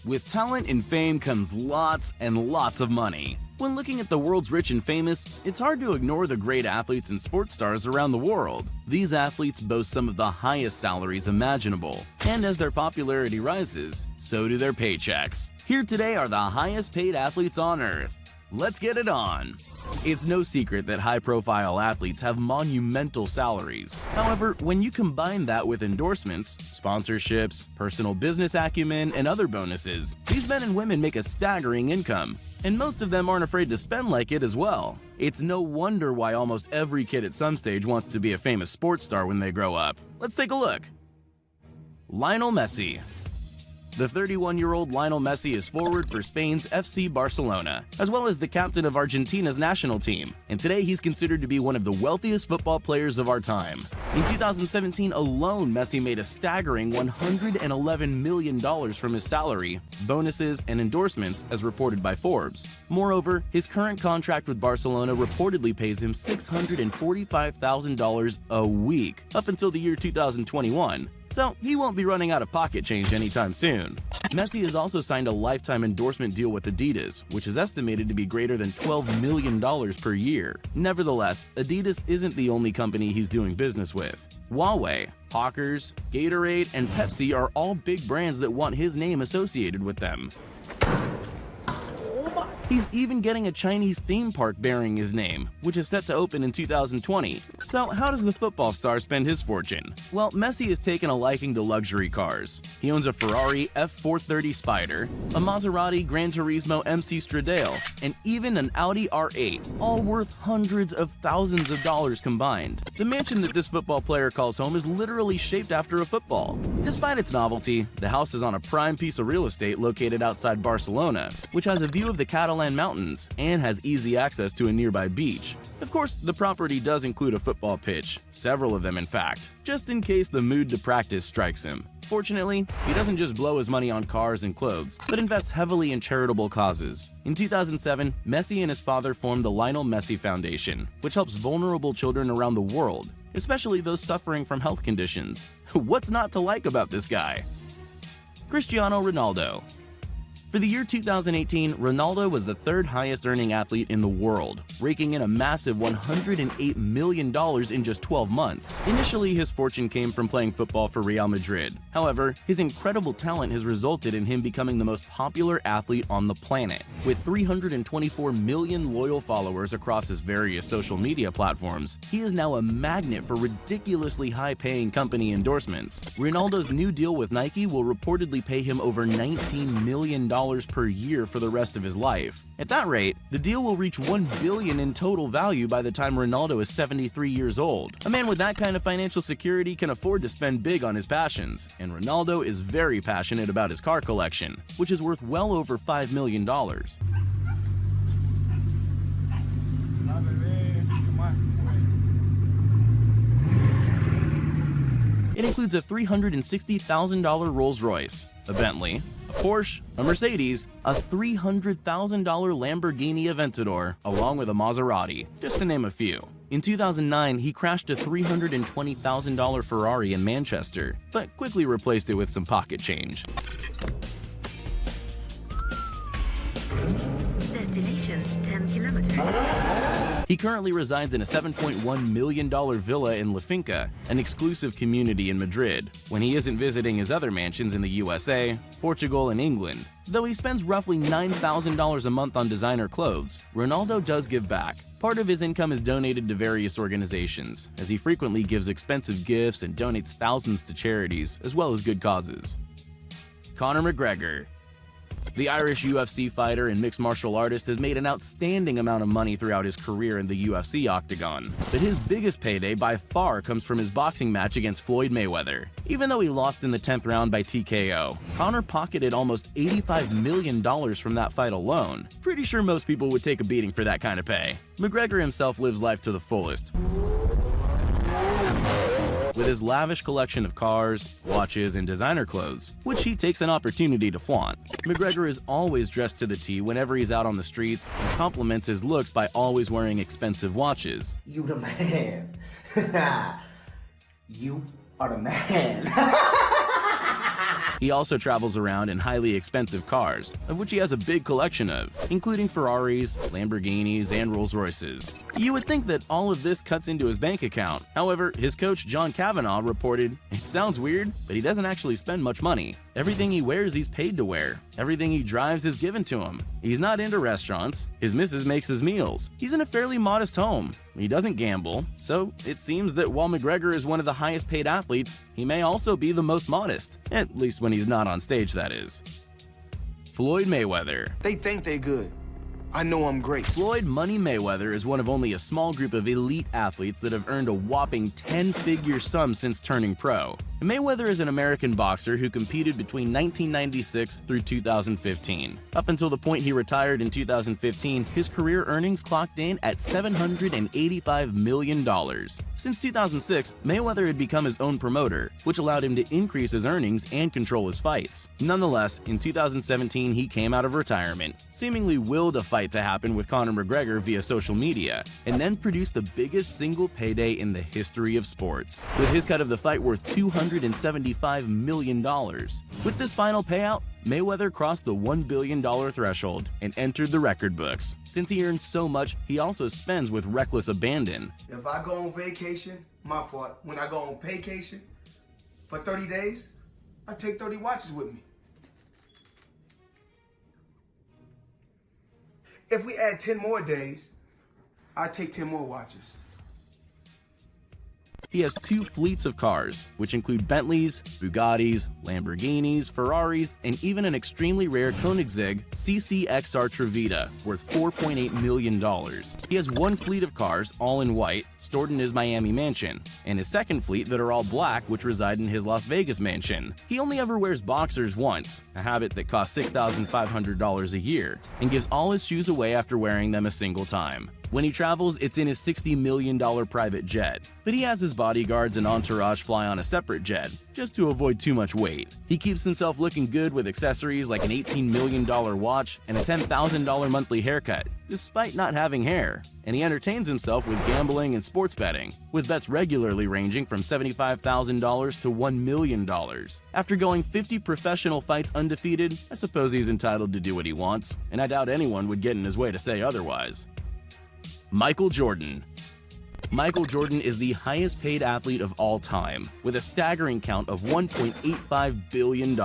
With talent and fame comes lots and lots of money. When looking at the world's rich and famous, it's hard to ignore the great athletes and sports stars around the world. These athletes boast some of the highest salaries imaginable, and as their popularity rises, so do their paychecks. Here today are the highest paid athletes on Earth. Let's get it on! It's no secret that high-profile athletes have monumental salaries. However, when you combine that with endorsements, sponsorships, personal business acumen, and other bonuses, these men and women make a staggering income. And most of them aren't afraid to spend like it as well. It's no wonder why almost every kid at some stage wants to be a famous sports star when they grow up. Let's take a look. Lionel Messi. The 31-year-old Lionel Messi is forward for Spain's FC Barcelona, as well as the captain of Argentina's national team, and today he's considered to be one of the wealthiest football players of our time. In 2017 alone, Messi made a staggering $111 million from his salary, bonuses, and endorsements, as reported by Forbes. Moreover, his current contract with Barcelona reportedly pays him $645,000 a week, up until the year 2021. So he won't be running out of pocket change anytime soon. Messi has also signed a lifetime endorsement deal with Adidas, which is estimated to be greater than $12 million per year. Nevertheless, Adidas isn't the only company he's doing business with. Huawei, Hawkers, Gatorade, and Pepsi are all big brands that want his name associated with them. He's even getting a Chinese theme park bearing his name, which is set to open in 2020. So how does the football star spend his fortune? Well, Messi has taken a liking to luxury cars. He owns a Ferrari F430 Spider, a Maserati Gran Turismo MC Stradale, and even an Audi R8, all worth hundreds of thousands of dollars combined. The mansion that this football player calls home is literally shaped after a football. Despite its novelty, the house is on a prime piece of real estate located outside Barcelona, which has a view of the Catalan Mountains and has easy access to a nearby beach. Of course, the property does include a football pitch, several of them in fact, just in case the mood to practice strikes him. Fortunately, he doesn't just blow his money on cars and clothes, but invests heavily in charitable causes. In 2007, Messi and his father formed the Lionel Messi Foundation, which helps vulnerable children around the world, especially those suffering from health conditions. What's not to like about this guy? Cristiano Ronaldo. For the year 2018, Ronaldo was the third highest earning athlete in the world, raking in a massive $108 million in just 12 months. Initially, his fortune came from playing football for Real Madrid. However, his incredible talent has resulted in him becoming the most popular athlete on the planet. With 324 million loyal followers across his various social media platforms, he is now a magnet for ridiculously high-paying company endorsements. Ronaldo's new deal with Nike will reportedly pay him over $19 million per year for the rest of his life. At that rate, the deal will reach $1 billion in total value by the time Ronaldo is 73 years old. A man with that kind of financial security can afford to spend big on his passions, and Ronaldo is very passionate about his car collection, which is worth well over $5 million. It includes a $360,000 Rolls-Royce, a Bentley, a Porsche, a Mercedes, a $300,000 Lamborghini Aventador, along with a Maserati, just to name a few. In 2009, he crashed a $320,000 Ferrari in Manchester, but quickly replaced it with some pocket change. Destination 10 kilometers. He currently resides in a $7.1 million villa in La Finca, an exclusive community in Madrid, when he isn't visiting his other mansions in the USA, Portugal, and England. Though he spends roughly $9,000 a month on designer clothes, Ronaldo does give back. Part of his income is donated to various organizations, as he frequently gives expensive gifts and donates thousands to charities, as well as good causes. Conor McGregor. The Irish UFC fighter and mixed martial artist has made an outstanding amount of money throughout his career in the UFC octagon, but his biggest payday by far comes from his boxing match against Floyd Mayweather. Even though he lost in the 10th round by TKO, Conor pocketed almost $85 million from that fight alone. Pretty sure most people would take a beating for that kind of pay. McGregor himself lives life to the fullest, with his lavish collection of cars, watches, and designer clothes, which he takes an opportunity to flaunt. McGregor is always dressed to the T whenever he's out on the streets and compliments his looks by always wearing expensive watches. You the man. You are the man. He also travels around in highly expensive cars, of which he has a big collection of, including Ferraris, Lamborghinis, and Rolls-Royces. You would think that all of this cuts into his bank account. However, his coach John Kavanaugh reported, "It sounds weird, but he doesn't actually spend much money. Everything he wears he's paid to wear. Everything he drives is given to him. He's not into restaurants. His missus makes his meals. He's in a fairly modest home. He doesn't gamble." So it seems that while McGregor is one of the highest paid athletes, he may also be the most modest, at least when he's not on stage, that is. Floyd Mayweather. They think they good. I know I'm great. Floyd Money Mayweather is one of only a small group of elite athletes that have earned a whopping 10-figure sum since turning pro. Mayweather is an American boxer who competed between 1996 through 2015. Up until the point he retired in 2015, his career earnings clocked in at $785 million. Since 2006, Mayweather had become his own promoter, which allowed him to increase his earnings and control his fights. Nonetheless, in 2017, he came out of retirement, seemingly willed a fight to happen with Conor McGregor via social media, and then produced the biggest single payday in the history of sports, with his cut of the fight worth $275 million. With this final payout, Mayweather crossed the $1 billion threshold and entered the record books. Since he earns so much, he also spends with reckless abandon. If I go on vacation, my fault. When I go on vacation for 30 days, I take 30 watches with me. If we add 10 more days, I take 10 more watches. He has 2 fleets of cars, which include Bentleys, Bugattis, Lamborghinis, Ferraris, and even an extremely rare Koenigsegg CCXR Trevita worth $4.8 million. He has 1 fleet of cars, all in white, stored in his Miami mansion, and his second fleet that are all black, which reside in his Las Vegas mansion. He only ever wears boxers once, a habit that costs $6,500 a year, and gives all his shoes away after wearing them a single time. When he travels, it's in his $60 million private jet, but he has his bodyguards and entourage fly on a separate jet, just to avoid too much weight. He keeps himself looking good with accessories like an $18 million watch and a $10,000 monthly haircut, despite not having hair. And he entertains himself with gambling and sports betting, with bets regularly ranging from $75,000 to $1 million. After going 50 professional fights undefeated, I suppose he's entitled to do what he wants, and I doubt anyone would get in his way to say otherwise. Michael Jordan. Michael Jordan is the highest paid athlete of all time, with a staggering count of $1.85 billion.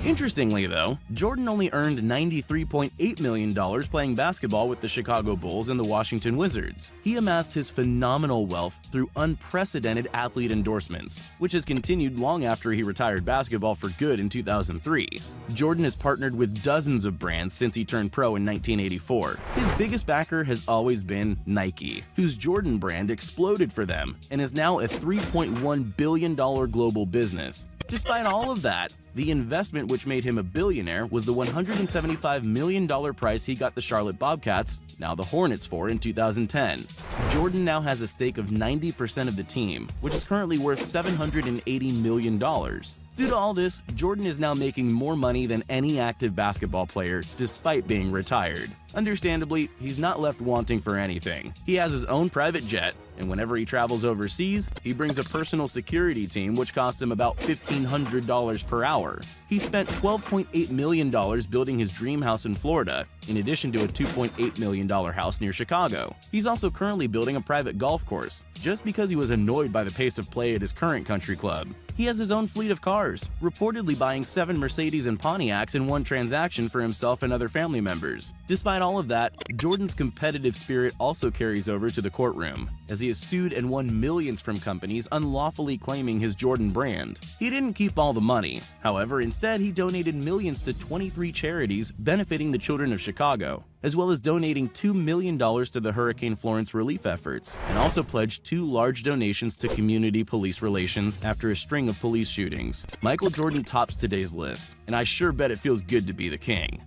Interestingly though, Jordan only earned $93.8 million playing basketball with the Chicago Bulls and the Washington Wizards. He amassed his phenomenal wealth through unprecedented athlete endorsements, which has continued long after he retired basketball for good in 2003. Jordan has partnered with dozens of brands since he turned pro in 1984. His biggest backer has always been Nike, whose Jordan brand exploded for them and is now a $3.1 billion global business. Despite all of that, the investment which made him a billionaire was the $175 million price he got the Charlotte Bobcats, now the Hornets, for in 2010. Jordan now has a stake of 90% of the team, which is currently worth $780 million. Due to all this, Jordan is now making more money than any active basketball player, despite being retired. Understandably, he's not left wanting for anything. He has his own private jet, and whenever he travels overseas, he brings a personal security team which costs him about $1,500 per hour. He spent $12.8 million building his dream house in Florida, in addition to a $2.8 million house near Chicago. He's also currently building a private golf course, just because he was annoyed by the pace of play at his current country club. He has his own fleet of cars, reportedly buying 7 Mercedes and Pontiacs in one transaction for himself and other family members. Despite all of that, Jordan's competitive spirit also carries over to the courtroom, as he has sued and won millions from companies unlawfully claiming his Jordan brand. He didn't keep all the money. However, instead he donated millions to 23 charities benefiting the children of Chicago, as well as donating $2 million to the Hurricane Florence relief efforts, and also pledged 2 large donations to community police relations after a string of police shootings. Michael Jordan tops today's list, and I sure bet it feels good to be the king.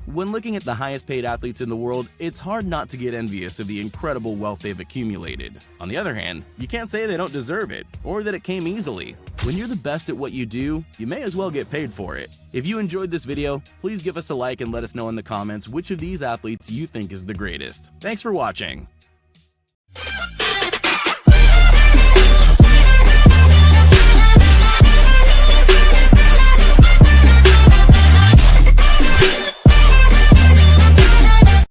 When looking at the highest paid athletes in the world, it's hard not to get envious of the incredible wealth they've accumulated. On the other hand, you can't say they don't deserve it, or that it came easily. When you're the best at what you do, you may as well get paid for it. If you enjoyed this video, please give us a like and let us know in the comments which of these athletes you think is the greatest. Thanks for watching.